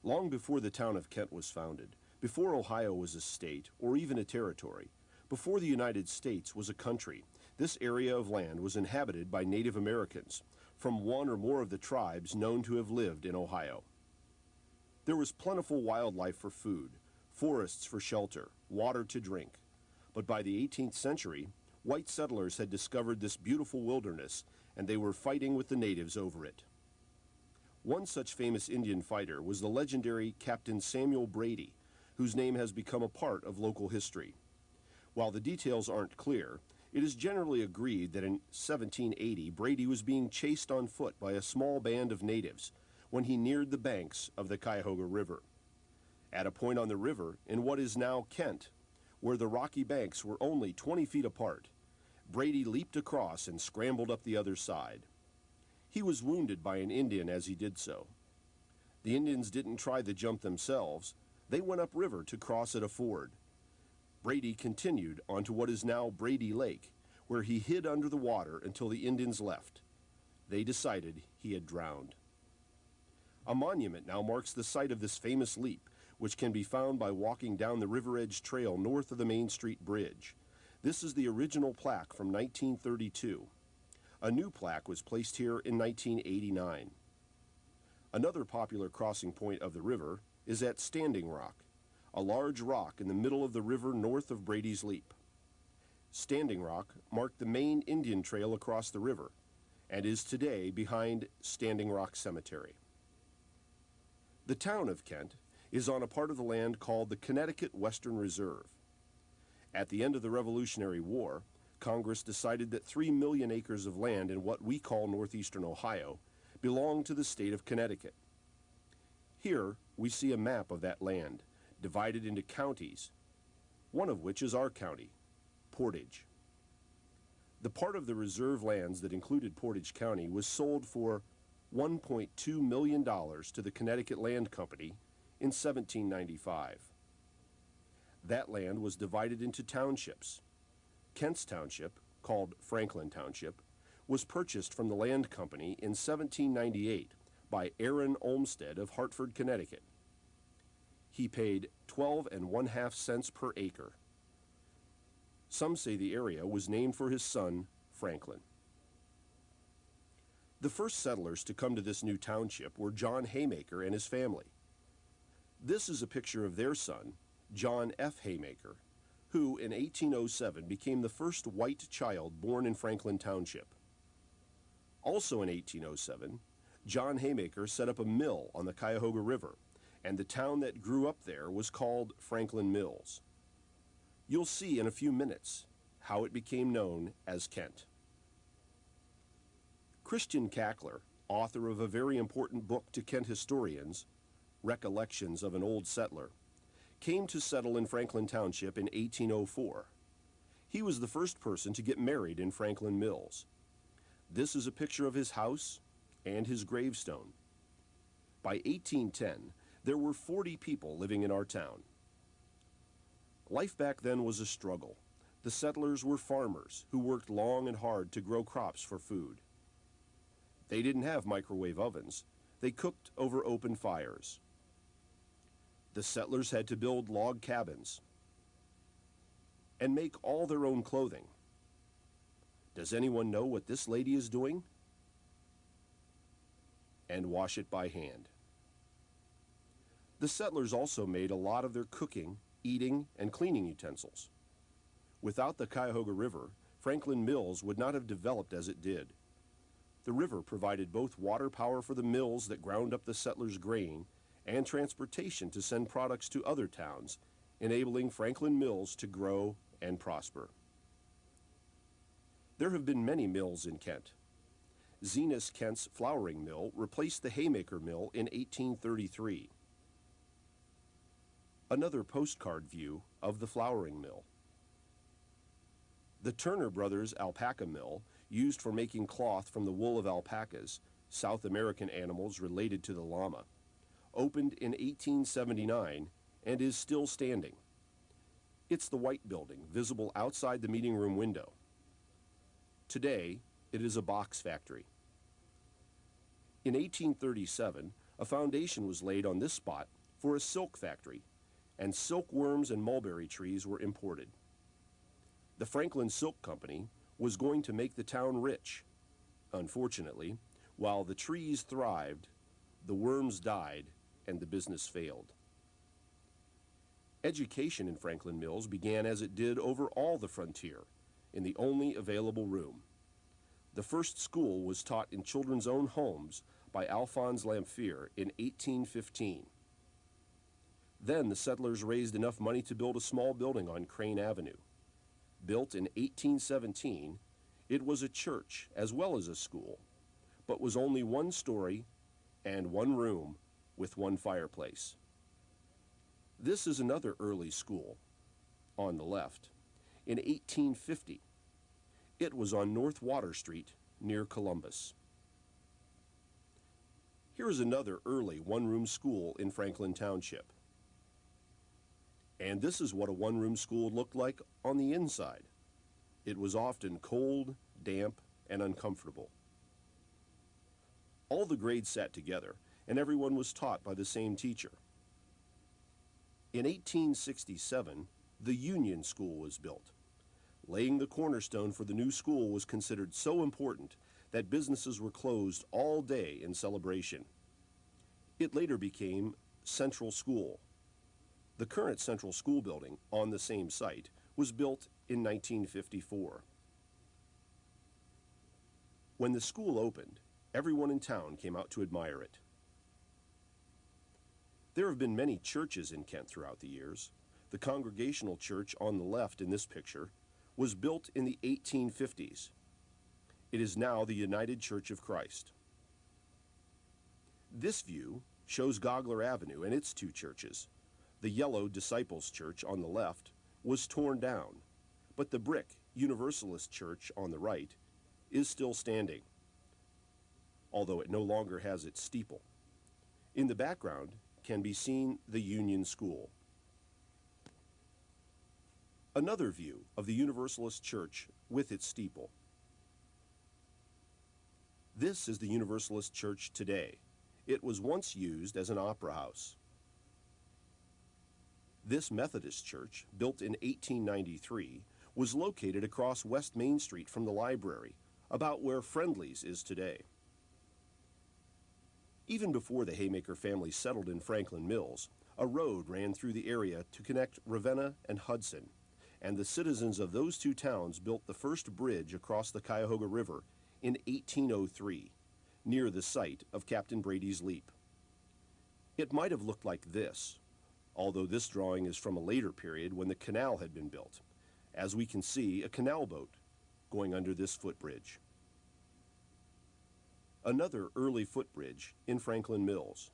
Long before the town of Kent was founded, before Ohio was a state or even a territory, before the United States was a country, this area of land was inhabited by Native Americans from one or more of the tribes known to have lived in Ohio. There was plentiful wildlife for food, forests for shelter, water to drink. But by the 18th century, white settlers had discovered this beautiful wilderness, and they were fighting with the natives over it. One such famous Indian fighter was the legendary Captain Samuel Brady, whose name has become a part of local history. While the details aren't clear, it is generally agreed that in 1780 Brady was being chased on foot by a small band of natives when he neared the banks of the Cuyahoga River. At a point on the river in what is now Kent, where the rocky banks were only 20 feet apart, Brady leaped across and scrambled up the other side. He was wounded by an Indian as he did so. The Indians didn't try the jump themselves. They went upriver to cross at a ford. Brady continued onto what is now Brady Lake, where he hid under the water until the Indians left. They decided he had drowned. A monument now marks the site of this famous leap, which can be found by walking down the River Edge Trail north of the Main Street Bridge. This is the original plaque from 1932. A new plaque was placed here in 1989. Another popular crossing point of the river is at Standing Rock, a large rock in the middle of the river north of Brady's Leap. Standing Rock marked the main Indian trail across the river and is today behind Standing Rock Cemetery. The town of Kent is on a part of the land called the Connecticut Western Reserve. At the end of the Revolutionary War, Congress decided that 3 million acres of land in what we call northeastern Ohio belonged to the state of Connecticut. Here we see a map of that land, divided into counties, one of which is our county, Portage. The part of the reserve lands that included Portage County was sold for $1.2 million to the Connecticut Land Company in 1795. That land was divided into townships. Kent's Township, called Franklin Township, was purchased from the land company in 1798 by Aaron Olmsted of Hartford, Connecticut. He paid 12½ cents per acre. Some say the area was named for his son, Franklin. The first settlers to come to this new township were John Haymaker and his family. This is a picture of their son, John F. Haymaker, who in 1807 became the first white child born in Franklin Township. Also in 1807, John Haymaker set up a mill on the Cuyahoga River, and the town that grew up there was called Franklin Mills. You'll see in a few minutes how it became known as Kent. Christian Cackler, author of a very important book to Kent historians, Recollections of an Old Settler, came to settle in Franklin Township in 1804. He was the first person to get married in Franklin Mills. This is a picture of his house and his gravestone. By 1810, there were 40 people living in our town. Life back then was a struggle. The settlers were farmers who worked long and hard to grow crops for food. They didn't have microwave ovens. They cooked over open fires. The settlers had to build log cabins and make all their own clothing. Does anyone know what this lady is doing? And wash it by hand. The settlers also made a lot of their cooking, eating, and cleaning utensils. Without the Cuyahoga River, Franklin Mills would not have developed as it did. The river provided both water power for the mills that ground up the settlers' grain and transportation to send products to other towns, enabling Franklin Mills to grow and prosper. There have been many mills in Kent. Zenas Kent's flouring mill replaced the Haymaker mill in 1833. Another postcard view of the flouring mill. The Turner Brothers alpaca mill, used for making cloth from the wool of alpacas, South American animals related to the llama, opened in 1879 and is still standing. It's the white building visible outside the meeting room window. Today, it is a box factory. In 1837, a foundation was laid on this spot for a silk factory, and silkworms and mulberry trees were imported. The Franklin Silk Company was going to make the town rich. Unfortunately, while the trees thrived, the worms died and the business failed. Education in Franklin Mills began as it did over all the frontier, in the only available room. The first school was taught in children's own homes by Alphonse Lamphere in 1815. Then the settlers raised enough money to build a small building on Crane Avenue. Built in 1817, it was a church as well as a school, but was only one story and one room with one fireplace. This is another early school, on the left, in 1850. It was on North Water Street near Columbus. Here is another early one-room school in Franklin Township. And this is what a one-room school looked like on the inside. It was often cold, damp, and uncomfortable. All the grades sat together, and everyone was taught by the same teacher. In 1867, the Union School was built. Laying the cornerstone for the new school was considered so important that businesses were closed all day in celebration. It later became Central School. The current Central School building on the same site was built in 1954. When the school opened, everyone in town came out to admire it. There have been many churches in Kent throughout the years. The Congregational Church on the left in this picture was built in the 1850s. It is now the United Church of Christ. This view shows Gogler Avenue and its two churches. The yellow Disciples Church on the left was torn down, but the brick Universalist Church on the right is still standing, although it no longer has its steeple. In the background can be seen the Union School. Another view of the Universalist Church with its steeple. This is the Universalist Church today. It was once used as an opera house. This Methodist church, built in 1893, was located across West Main Street from the library, about where Friendly's is today. Even before the Haymaker family settled in Franklin Mills, a road ran through the area to connect Ravenna and Hudson, and the citizens of those two towns built the first bridge across the Cuyahoga River in 1803, near the site of Captain Brady's Leap. It might have looked like this, although this drawing is from a later period when the canal had been built. As we can see, a canal boat going under this footbridge. Another early footbridge in Franklin Mills.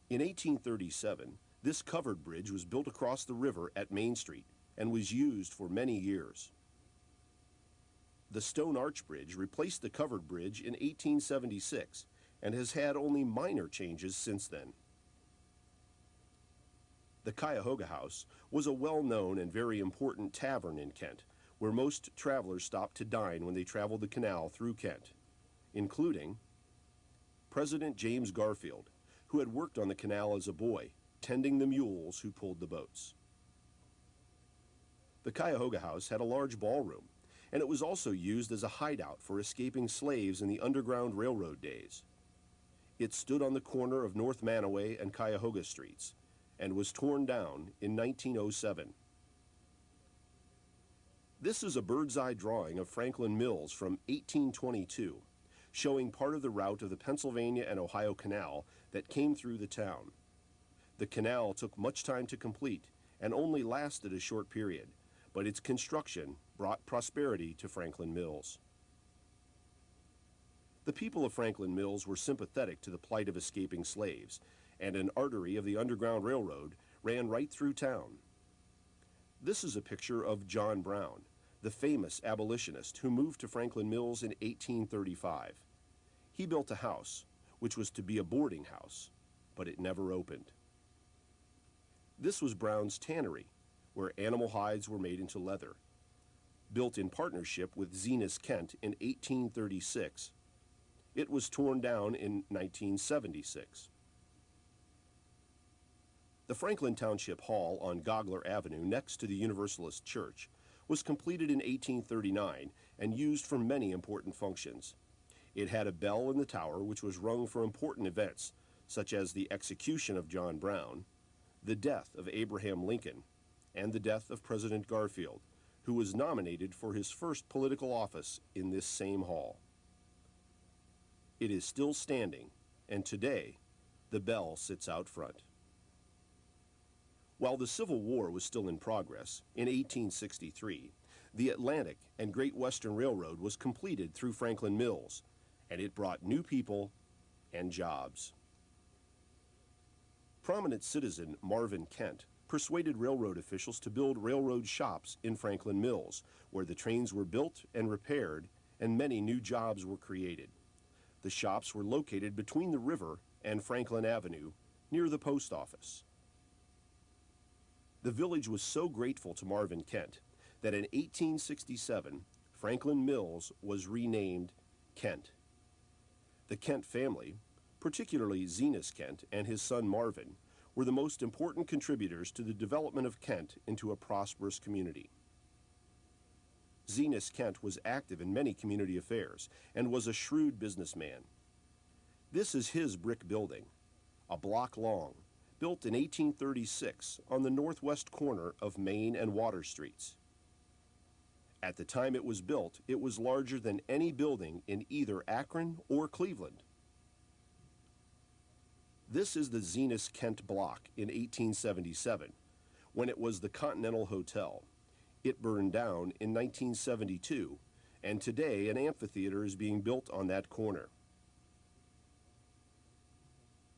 In 1837, this covered bridge was built across the river at Main Street and was used for many years. The stone arch bridge replaced the covered bridge in 1876 and has had only minor changes since then. The Cuyahoga House was a well-known and very important tavern in Kent, where most travelers stopped to dine when they traveled the canal through Kent, including President James Garfield, who had worked on the canal as a boy, tending the mules who pulled the boats. The Cuyahoga House had a large ballroom, and it was also used as a hideout for escaping slaves in the Underground Railroad days. It stood on the corner of North Manaway and Cuyahoga Streets, and was torn down in 1907. This is a bird's-eye drawing of Franklin Mills from 1822, showing part of the route of the Pennsylvania and Ohio Canal that came through the town. The canal took much time to complete and only lasted a short period, but its construction brought prosperity to Franklin Mills. The people of Franklin Mills were sympathetic to the plight of escaping slaves, and an artery of the Underground Railroad ran right through town. This is a picture of John Brown, the famous abolitionist who moved to Franklin Mills in 1835. He built a house, which was to be a boarding house, but it never opened. This was Brown's tannery, where animal hides were made into leather. Built in partnership with Zenas Kent in 1836, it was torn down in 1976. The Franklin Township Hall on Gogler Avenue next to the Universalist Church was completed in 1839 and used for many important functions. It had a bell in the tower which was rung for important events, such as the execution of John Brown, the death of Abraham Lincoln, and the death of President Garfield, who was nominated for his first political office in this same hall. It is still standing, and today, the bell sits out front. While the Civil War was still in progress, in 1863, the Atlantic and Great Western Railroad was completed through Franklin Mills, and it brought new people and jobs. Prominent citizen Marvin Kent persuaded railroad officials to build railroad shops in Franklin Mills, where the trains were built and repaired, and many new jobs were created. The shops were located between the river and Franklin Avenue, near the post office. The village was so grateful to Marvin Kent that in 1867, Franklin Mills was renamed Kent. The Kent family, particularly Zenas Kent and his son Marvin, were the most important contributors to the development of Kent into a prosperous community. Zenas Kent was active in many community affairs and was a shrewd businessman. This is his brick building, a block long, built in 1836 on the northwest corner of Main and Water Streets. At the time it was built, it was larger than any building in either Akron or Cleveland. This is the Zenas Kent block in 1877, when it was the Continental Hotel. It burned down in 1972, and today an amphitheater is being built on that corner.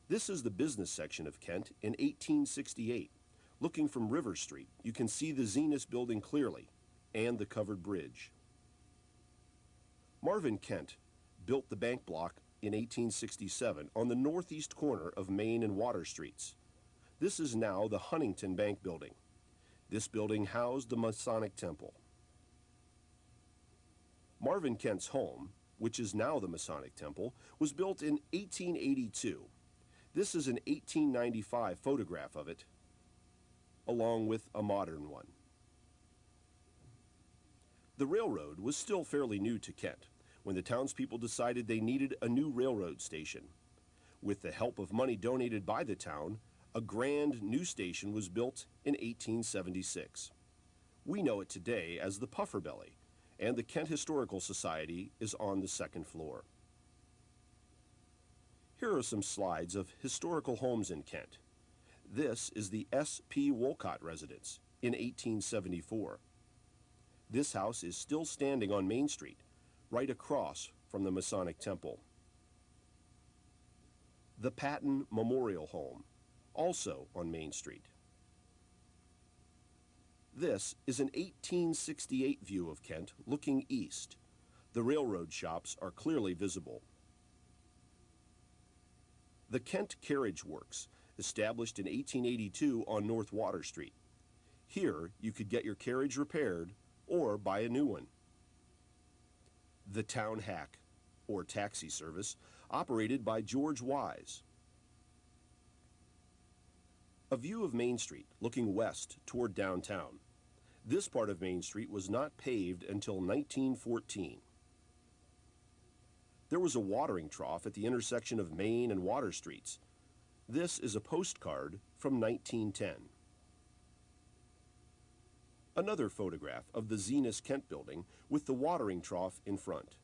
This is the business section of Kent in 1868. Looking from River Street, you can see the Zenas building clearly, and the covered bridge. Marvin Kent built the bank block in 1867 on the northeast corner of Main and Water Streets. This is now the Huntington Bank Building. This building housed the Masonic Temple. Marvin Kent's home, which is now the Masonic Temple, was built in 1882. This is an 1895 photograph of it, along with a modern one. The railroad was still fairly new to Kent when the townspeople decided they needed a new railroad station. With the help of money donated by the town, a grand new station was built in 1876. We know it today as the Puffer Belly, and the Kent Historical Society is on the second floor. Here are some slides of historical homes in Kent. This is the S.P. Wolcott residence in 1874. This house is still standing on Main Street, right across from the Masonic Temple. The Patton Memorial Home, also on Main Street. This is an 1868 view of Kent looking east. The railroad shops are clearly visible. The Kent Carriage Works, established in 1882 on North Water Street. Here, you could get your carriage repaired or buy a new one. The Town Hack, or taxi service, operated by George Wise. A view of Main Street looking west toward downtown. This part of Main Street was not paved until 1914. There was a watering trough at the intersection of Main and Water Streets. This is a postcard from 1910. Another photograph of the Zenas Kent building with the watering trough in front.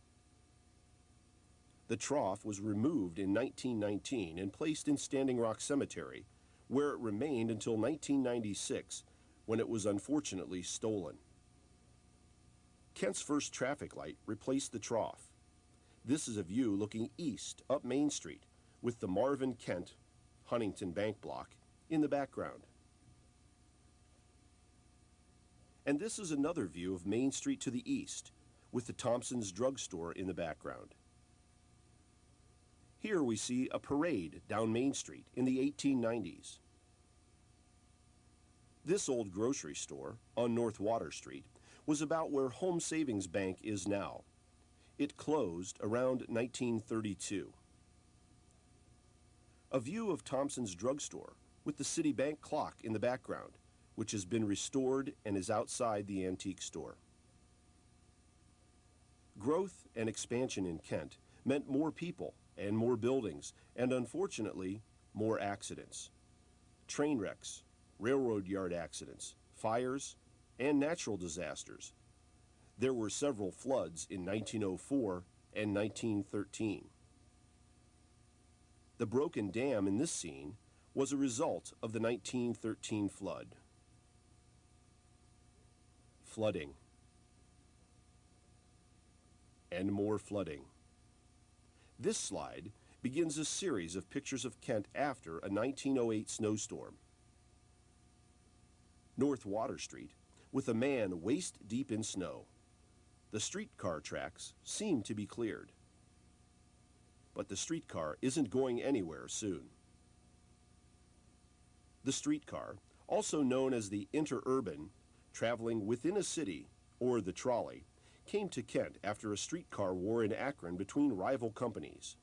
The trough was removed in 1919 and placed in Standing Rock Cemetery, where it remained until 1996, when it was unfortunately stolen. Kent's first traffic light replaced the trough. This is a view looking east up Main Street with the Marvin Kent Huntington Bank block in the background. And this is another view of Main Street to the east with the Thompson's drugstore in the background. Here we see a parade down Main Street in the 1890s. This old grocery store on North Water Street was about where Home Savings Bank is now. It closed around 1932. A view of Thompson's drugstore with the Citibank clock in the background, which has been restored and is outside the antique store. Growth and expansion in Kent meant more people and more buildings, and unfortunately, more accidents. Train wrecks, railroad yard accidents, fires, and natural disasters. There were several floods in 1904 and 1913. The broken dam in this scene was a result of the 1913 flood. Flooding. And more flooding. This slide begins a series of pictures of Kent after a 1908 snowstorm. North Water Street, with a man waist deep in snow. The streetcar tracks seem to be cleared. But the streetcar isn't going anywhere soon. The streetcar, also known as the interurban, traveling within a city, or the trolley, came to Kent after a streetcar war in Akron between rival companies.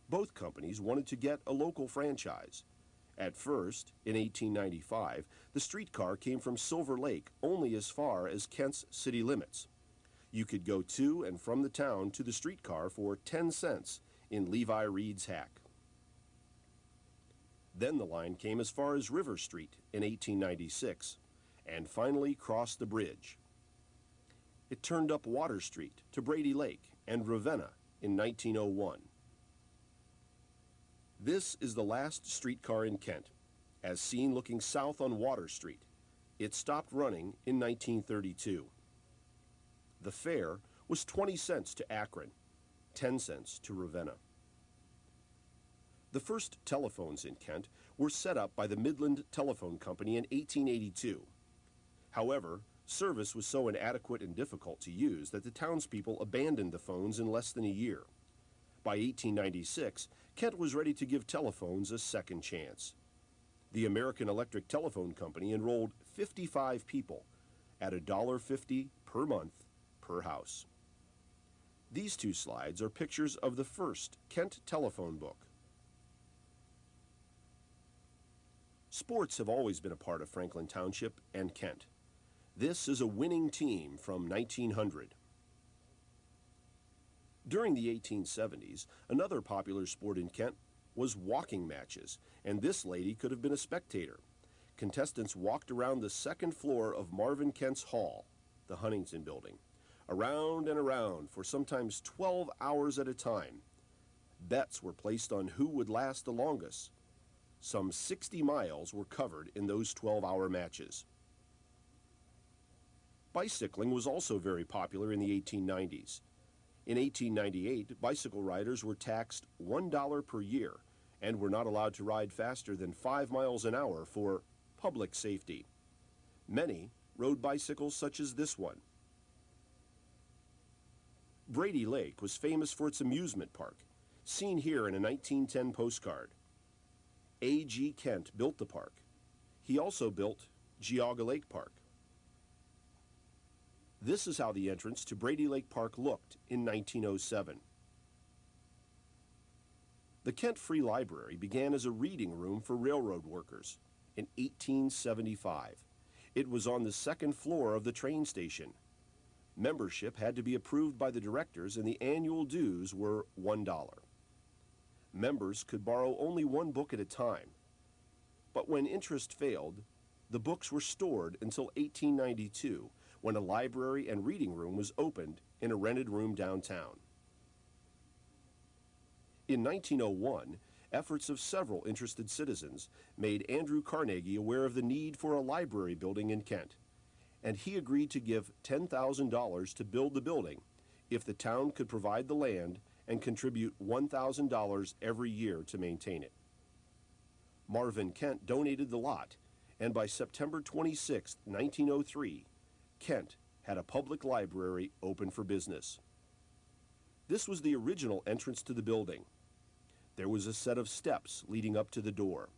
Both companies wanted to get a local franchise. At first, in 1895, the streetcar came from Silver Lake only as far as Kent's city limits. You could go to and from the town to the streetcar for 10 cents in Levi Reed's hack. Then the line came as far as River Street in 1896 and finally crossed the bridge. It turned up Water Street to Brady Lake and Ravenna in 1901. This is the last streetcar in Kent, as seen looking south on Water Street. It stopped running in 1932. The fare was 20 cents to Akron, 10 cents to Ravenna. The first telephones in Kent were set up by the Midland Telephone Company in 1882. However, service was so inadequate and difficult to use that the townspeople abandoned the phones in less than a year. By 1896, Kent was ready to give telephones a second chance. The American Electric Telephone Company enrolled 55 people at $1.50 per month per house. These two slides are pictures of the first Kent telephone book. Sports have always been a part of Franklin Township and Kent. This is a winning team from 1900. During the 1870s, another popular sport in Kent was walking matches, and this lady could have been a spectator. Contestants walked around the second floor of Marvin Kent's Hall, the Huntington building, around and around for sometimes 12 hours at a time. Bets were placed on who would last the longest. Some 60 miles were covered in those 12-hour matches. Bicycling was also very popular in the 1890s. In 1898, bicycle riders were taxed $1 per year and were not allowed to ride faster than 5 miles an hour for public safety. Many rode bicycles such as this one. Brady Lake was famous for its amusement park, seen here in a 1910 postcard. A.G. Kent built the park. He also built Geauga Lake Park. This is how the entrance to Brady Lake Park looked in 1907. The Kent Free Library began as a reading room for railroad workers in 1875. It was on the second floor of the train station. Membership had to be approved by the directors, and the annual dues were $1. Members could borrow only one book at a time. But when interest failed, the books were stored until 1892, when a library and reading room was opened in a rented room downtown. In 1901, efforts of several interested citizens made Andrew Carnegie aware of the need for a library building in Kent, and he agreed to give $10,000 to build the building if the town could provide the land and contribute $1,000 every year to maintain it. Marvin Kent donated the lot, and by September 26, 1903, Kent had a public library open for business. This was the original entrance to the building. There was a set of steps leading up to the door.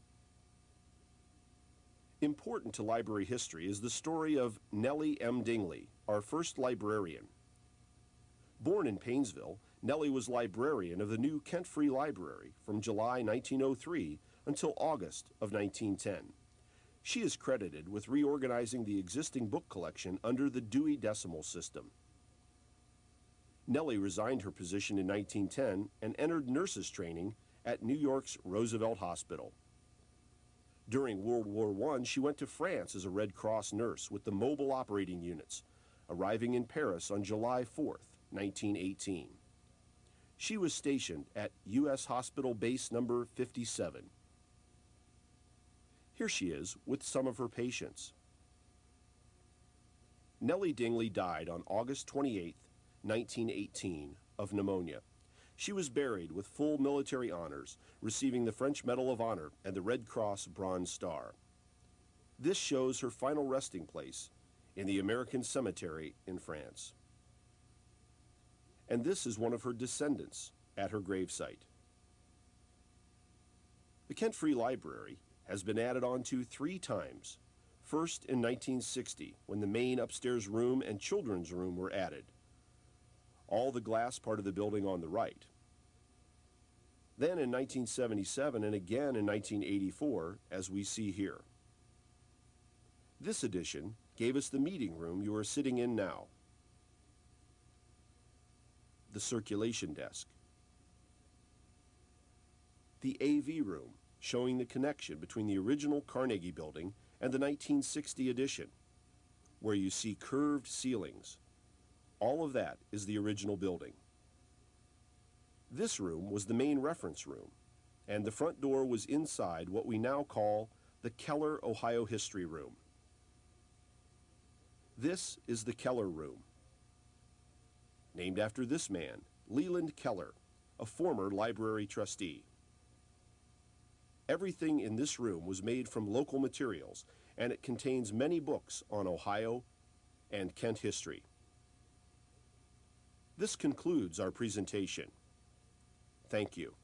Important to library history is the story of Nellie M. Dingley, our first librarian. Born in Painesville, Nellie was librarian of the new Kent Free Library from July 1903 until August of 1910. She is credited with reorganizing the existing book collection under the Dewey Decimal System. Nellie resigned her position in 1910 and entered nurses training at New York's Roosevelt Hospital. During World War I, she went to France as a Red Cross nurse with the mobile operating units, arriving in Paris on July 4, 1918. She was stationed at U.S. Hospital Base Number 57. Here she is with some of her patients. Nellie Dingley died on August 28, 1918, of pneumonia. She was buried with full military honors, receiving the French Medal of Honor and the Red Cross Bronze Star. This shows her final resting place in the American Cemetery in France. And this is one of her descendants at her gravesite. The Kent Free Library has been added on to 3 times. First in 1960, when the main upstairs room and children's room were added. All the glass part of the building on the right. Then in 1977 and again in 1984, as we see here. This addition gave us the meeting room you are sitting in now. The circulation desk. The AV room, showing the connection between the original Carnegie building and the 1960 addition, where you see curved ceilings. All of that is the original building. This room was the main reference room, and the front door was inside what we now call the Keller Ohio History Room. This is the Keller Room, named after this man, Leland Keller, a former library trustee. Everything in this room was made from local materials, and it contains many books on Ohio and Kent history. This concludes our presentation. Thank you.